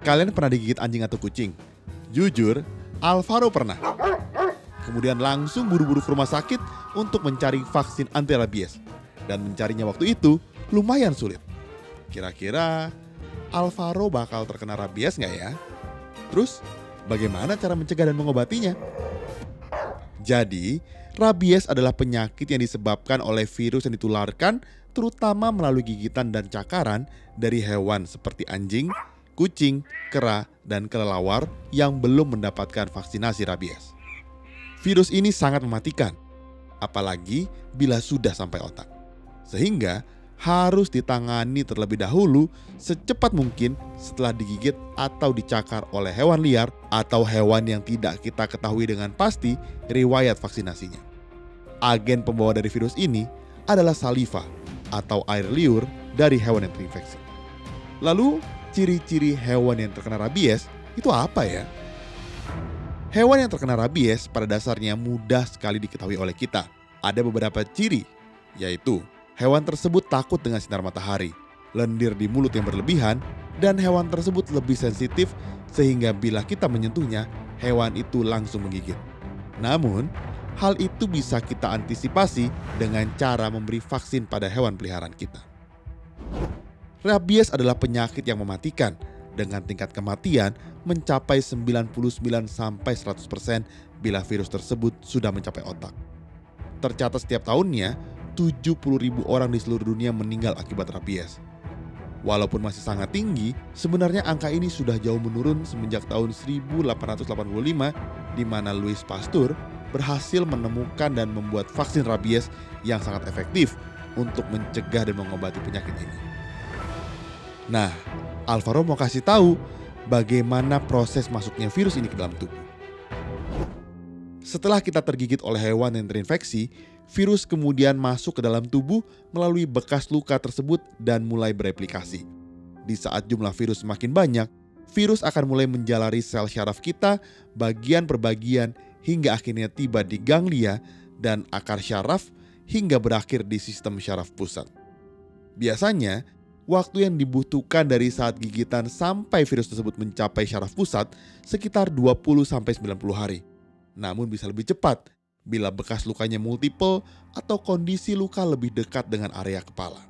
Kalian pernah digigit anjing atau kucing? Jujur, Alvaro pernah. Kemudian langsung buru-buru ke rumah sakit untuk mencari vaksin anti rabies. Dan mencarinya waktu itu lumayan sulit. Kira-kira Alvaro bakal terkena rabies nggak ya? Terus bagaimana cara mencegah dan mengobatinya? Jadi, rabies adalah penyakit yang disebabkan oleh virus yang ditularkan terutama melalui gigitan dan cakaran dari hewan seperti anjing, kucing, kera, dan kelelawar yang belum mendapatkan vaksinasi rabies. Virus ini sangat mematikan, apalagi bila sudah sampai otak. Sehingga harus ditangani terlebih dahulu secepat mungkin setelah digigit atau dicakar oleh hewan liar atau hewan yang tidak kita ketahui dengan pasti riwayat vaksinasinya. Agen pembawa dari virus ini adalah saliva atau air liur dari hewan yang terinfeksi. Lalu, ciri-ciri hewan yang terkena rabies itu apa ya? Hewan yang terkena rabies pada dasarnya mudah sekali diketahui oleh kita. Ada beberapa ciri, yaitu hewan tersebut takut dengan sinar matahari, lendir di mulut yang berlebihan, dan hewan tersebut lebih sensitif sehingga bila kita menyentuhnya, hewan itu langsung menggigit. Namun, hal itu bisa kita antisipasi dengan cara memberi vaksin pada hewan peliharaan kita. Rabies adalah penyakit yang mematikan dengan tingkat kematian mencapai 99-100% bila virus tersebut sudah mencapai otak. Tercatat setiap tahunnya, 70.000 orang di seluruh dunia meninggal akibat rabies. Walaupun masih sangat tinggi, sebenarnya angka ini sudah jauh menurun semenjak tahun 1885 di mana Louis Pasteur berhasil menemukan dan membuat vaksin rabies yang sangat efektif untuk mencegah dan mengobati penyakit ini. Nah, Alvaro mau kasih tahu bagaimana proses masuknya virus ini ke dalam tubuh. Setelah kita tergigit oleh hewan yang terinfeksi, virus kemudian masuk ke dalam tubuh melalui bekas luka tersebut dan mulai bereplikasi. Di saat jumlah virus semakin banyak, virus akan mulai menjalari sel syaraf kita bagian per bagian hingga akhirnya tiba di ganglia dan akar syaraf hingga berakhir di sistem syaraf pusat. Biasanya, waktu yang dibutuhkan dari saat gigitan sampai virus tersebut mencapai syaraf pusat sekitar 20-90 hari. Namun bisa lebih cepat bila bekas lukanya multiple atau kondisi luka lebih dekat dengan area kepala.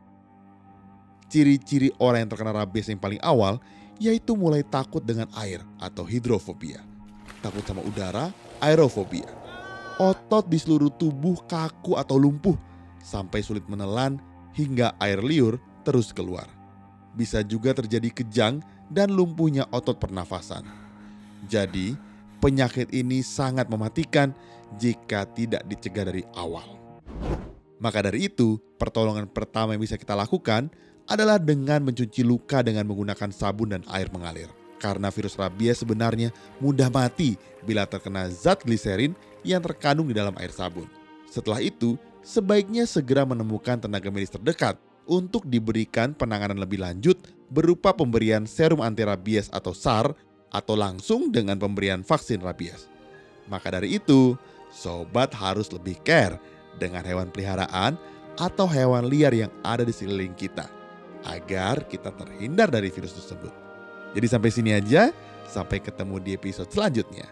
Ciri-ciri orang yang terkena rabies yang paling awal yaitu mulai takut dengan air atau hidrofobia. Takut sama udara, aerofobia. Otot di seluruh tubuh kaku atau lumpuh sampai sulit menelan hingga air liur terus keluar. Bisa juga terjadi kejang dan lumpuhnya otot pernafasan. Jadi, penyakit ini sangat mematikan jika tidak dicegah dari awal. Maka dari itu, pertolongan pertama yang bisa kita lakukan adalah dengan mencuci luka dengan menggunakan sabun dan air mengalir. Karena virus rabies sebenarnya mudah mati bila terkena zat gliserin yang terkandung di dalam air sabun. Setelah itu, sebaiknya segera menemukan tenaga medis terdekat untuk diberikan penanganan lebih lanjut berupa pemberian serum anti rabies atau SAR atau langsung dengan pemberian vaksin rabies. Maka dari itu, sobat harus lebih care dengan hewan peliharaan atau hewan liar yang ada di sekeliling kita agar kita terhindar dari virus tersebut. Jadi sampai sini aja, sampai ketemu di episode selanjutnya.